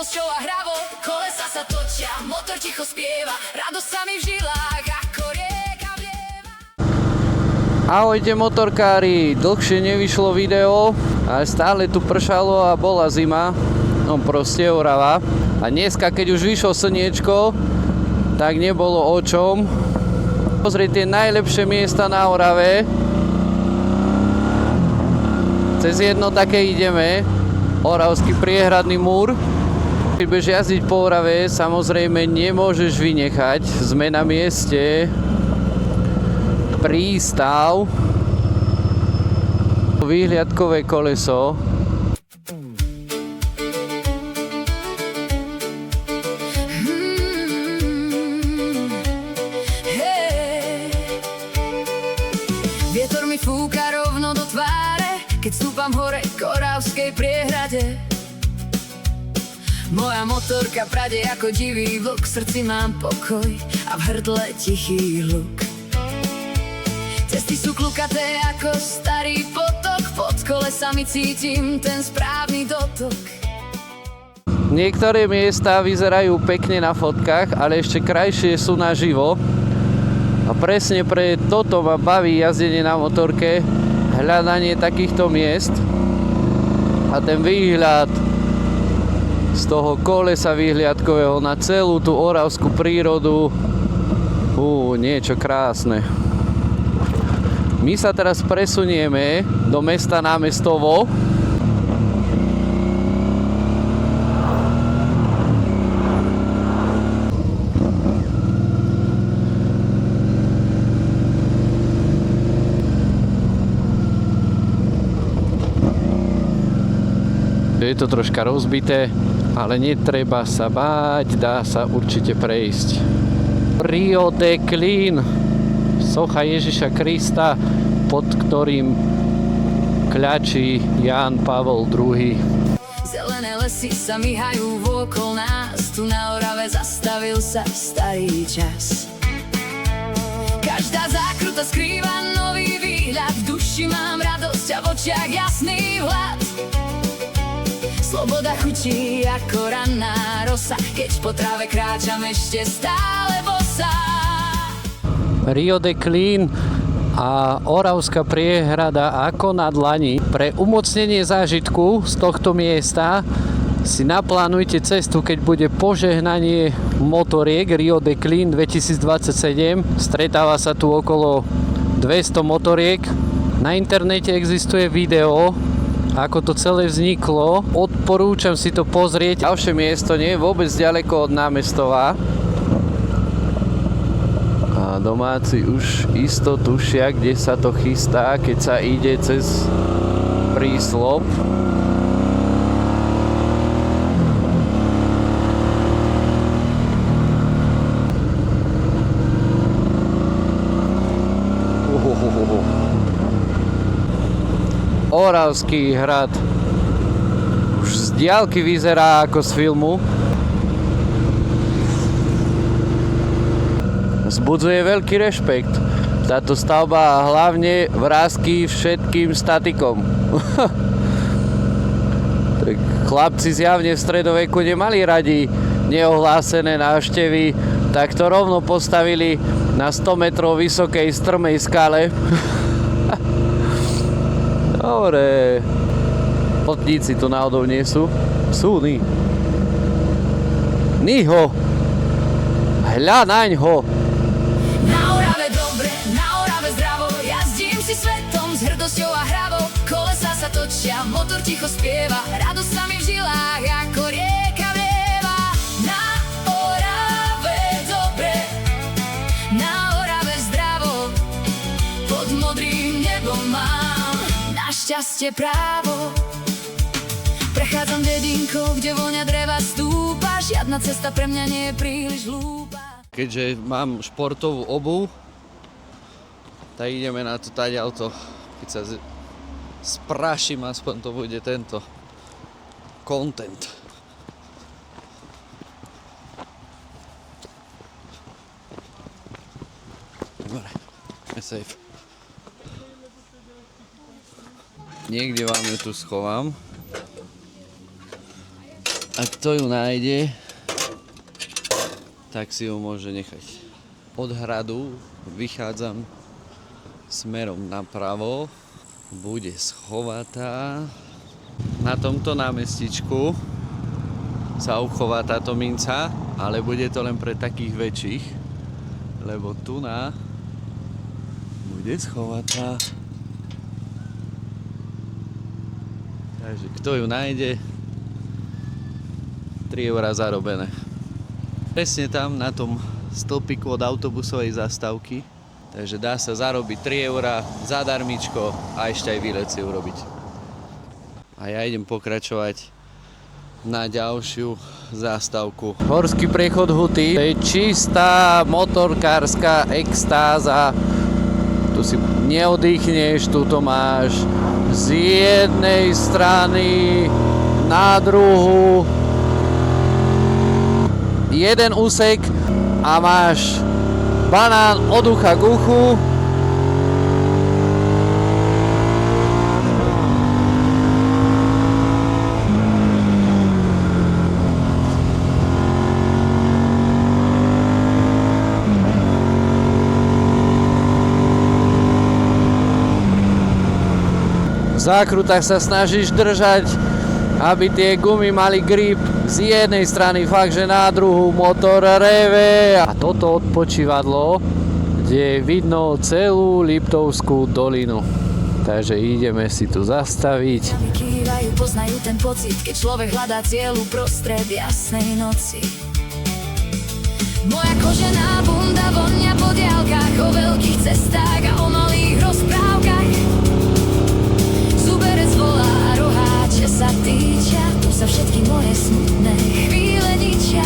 hrdosťou a hravou. Kolesa sa točia, motor ticho spieva, radosť sa mi v žilách ako rieka vlieva. Ahojte motorkári, dlhšie nevyšlo video, ale stále tu pršalo a bola zima, no proste Orava. A dneska, keď už vyšlo slniečko, tak nebolo o čom. Pozrieť tie najlepšie miesta na Orave. Cez jedno také ideme, Oravský priehradný múr. Keď budeš jazdiť po Orave, samozrejme nemôžeš vynechať. Sme na mieste prístav, výhliadkové koleso. Vietor mi fúka rovno do tváre, keď stúpam hore k Oravskej priehrade. Moja motorka prade ako divý vlk, v srdci mám pokoj a v hrdle tichý hluk. Cesty sú klukaté ako starý potok, pod kolesami cítim ten správny dotok. Niektoré miesta vyzerajú pekne na fotkách, ale ešte krajšie sú naživo. A presne pre toto ma baví jazdenie na motorke, hľadanie takýchto miest a ten výhľad z toho kolesa výhliadkového na celú tú oravskú prírodu. Niečo krásne. My sa teraz presunieme do mesta Námestovo. Je to troška rozbité, ale netreba sa báť, dá sa určite prejsť. Rio de Clean, socha Ježiša Krista, pod ktorým kľačí Ján Pavol II. Zelené lesy sa myhajú vôkol nás, tu na Orave zastavil sa starý čas. Každá zákruta skrýva nový výhľad, v duši mám radosť a v očiach jasný vhľad. Sloboda chutí ako ranná rosa, keď po tráve kráčam ešte stále bosa. Rio de Clean a Oravská priehrada ako na dlani. Pre umocnenie zážitku z tohto miesta si naplánujte cestu, keď bude požehnanie motoriek Rio de Clean 2027. Stretáva sa tu okolo 200 motoriek. Na internete existuje video, ako to celé vzniklo. Odporúčam si to pozrieť. Ďalšie miesto nie je vôbec ďaleko od Námestova. A domáci už isto tušia, kde sa to chystá, keď sa ide cez príslop. Oravský hrad už z diaľky vyzerá ako z filmu. Vzbudzuje veľký rešpekt táto stavba a hlavne vrásky všetkým statikom. Tak chlapci zjavne v stredoveku nemali radi neohlásené návštevy, tak to rovno postavili na 100 metrov vysokej strmej skale. Dobre. Potníci tu náhodou nie sú? Sú, ní. Niho. Hľa naňho. Na Orave dobre, na Orave zdravo, jazdím si svetom s hrdosťou a hravou. Kolesa sa točia, motor ticho spieva, radosť sa mi v žilách ako rieka vlieva. Na Orave dobre, na Orave zdravo, pod modrým nebom mám šťastie právo. Prechádzam dedinkou, kde vôňa dreva stúpa, žiadna cesta pre mňa nie je príliš hlúpa. Keďže mám športovú obuv, tak ideme na to taďalto. Keď sa spraším, aspoň to bude tento content. Dobre, je safe. Niekde vám ju tu schovám. A kto ju nájde, tak si ju môže nechať. Od hradu vychádzam smerom napravo. Bude schovatá. Na tomto námestičku sa uchová táto minca, ale bude to len pre takých väčších, lebo tu bude schovatá. Takže kto ju nájde, 3 € zarobené. Presne tam na tom stĺpiku od autobusovej zastávky. Takže dá sa zarobiť 3 € zadarmičko a ešte aj výlet si urobiť. A ja idem pokračovať na ďalšiu zástavku. Horský priechod Huty. To je čistá motorkárska extáza. Tu si neoddychneš, tu to máš z jednej strany na druhú jeden úsek a máš banán od ucha k uchu. V zákrutách sa snažíš držať, aby tie gumy mali grip z jednej strany, fakt, že na druhú motor reve. A toto odpočívadlo, kde je vidno celú Liptovskú dolinu. Takže ideme si tu zastaviť. Kývajú, poznajú ten pocit, keď človek hľadá cieľ uprostred jasnej noci. Moja kožená bunda vonia po diaľkách, o veľkých cestách a o malých rozprávkach. Zuberec volá, roháče sa týčia, tu sa všetky moje smutné chvíle ničia.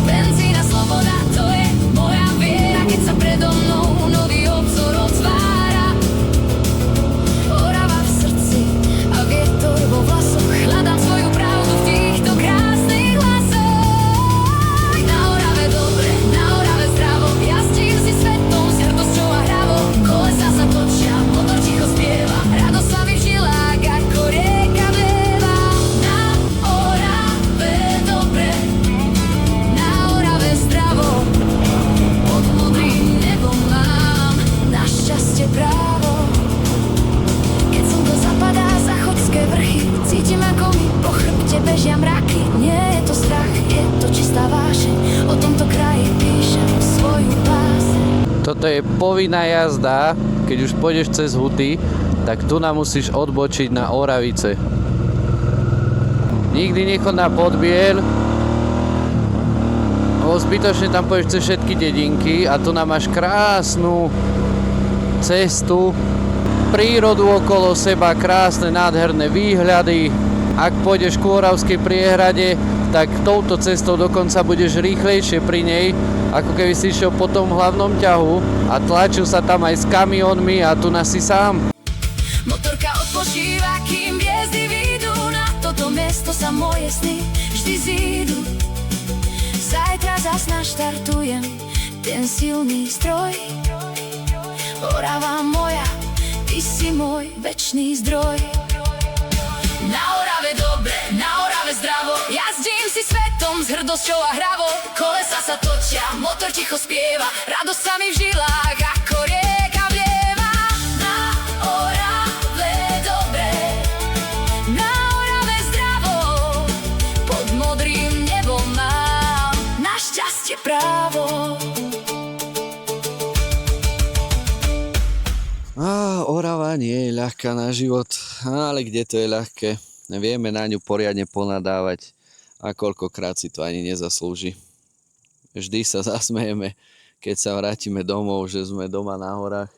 Benzína, sloboda, to je moja viera, keď sa predo mnou nový obzor otvára. Orava v srdci a vietor vo vlasoch, hľadám svoju pravdu v týchto krásnych hlasoch. Na Orave dobre, na Orave zdravo, jazdím si svetom s hrdosťou a hravou. Kolesa sa točia, motor ticho spieva, radosť sa mi v žilách ako rieka vlieva. Na Orave dobre, na Orave zdravo, pod modrým nebom mám na šťastie právo. Keď slnko zapadá za chodské vrchy, cítim, ako mi po chrbte bežia mraky. Nie je to strach, je to čistá vášeň, o tomto kraji píšem svoju báseň. Toto je povinná jazda, keď už pôjdeš cez Huty, tak tu nám musíš odbočiť na Oravice. Nikdy nechod na Podbiel, lebo zbytočne tam pôjdeš cez všetky dedinky a tu nám máš krásnu cestu, prírodu okolo seba, krásne, nádherné výhľady. Ak pôjdeš ku Oravskej priehrade, tak touto cestou dokonca budeš rýchlejšie pri nej, ako keby si išiel po tom hlavnom ťahu a tlačil sa tam aj s kamionmi a tu si sám. Motorka odpočíva, kým hviezdy výjdu, na toto miesto sa moje sny vždy zídu. Zajtra zas naštartujem ten silný stroj. Orava moja, ty si môj večný zdroj. Na Orave dobre, na Orave zdravo, jazdím si svetom s hrdosťou a hravou. Kolesa sa točia, motor ticho spieva, radosť sa mi v žilách ako rieka vlieva. Na Orave dobre, na Orave zdravo, pod modrým nebom mám na šťastie právo. Orava nie je ľahká na život, ale kde to je ľahké? Vieme na ňu poriadne ponadávať a koľkokrát si to ani nezaslúži. Vždy sa zasmejeme, keď sa vrátime domov, že sme doma na horách.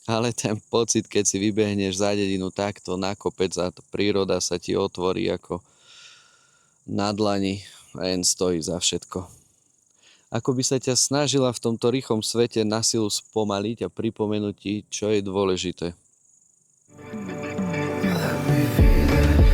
Ale ten pocit, keď si vybehneš za dedinu takto na kopec a príroda sa ti otvorí ako na dlani, len stojí za všetko. Ako by sa ťa snažila v tomto rýchlom svete na silu spomaliť a pripomenúť ti, čo je dôležité. Let me feel it.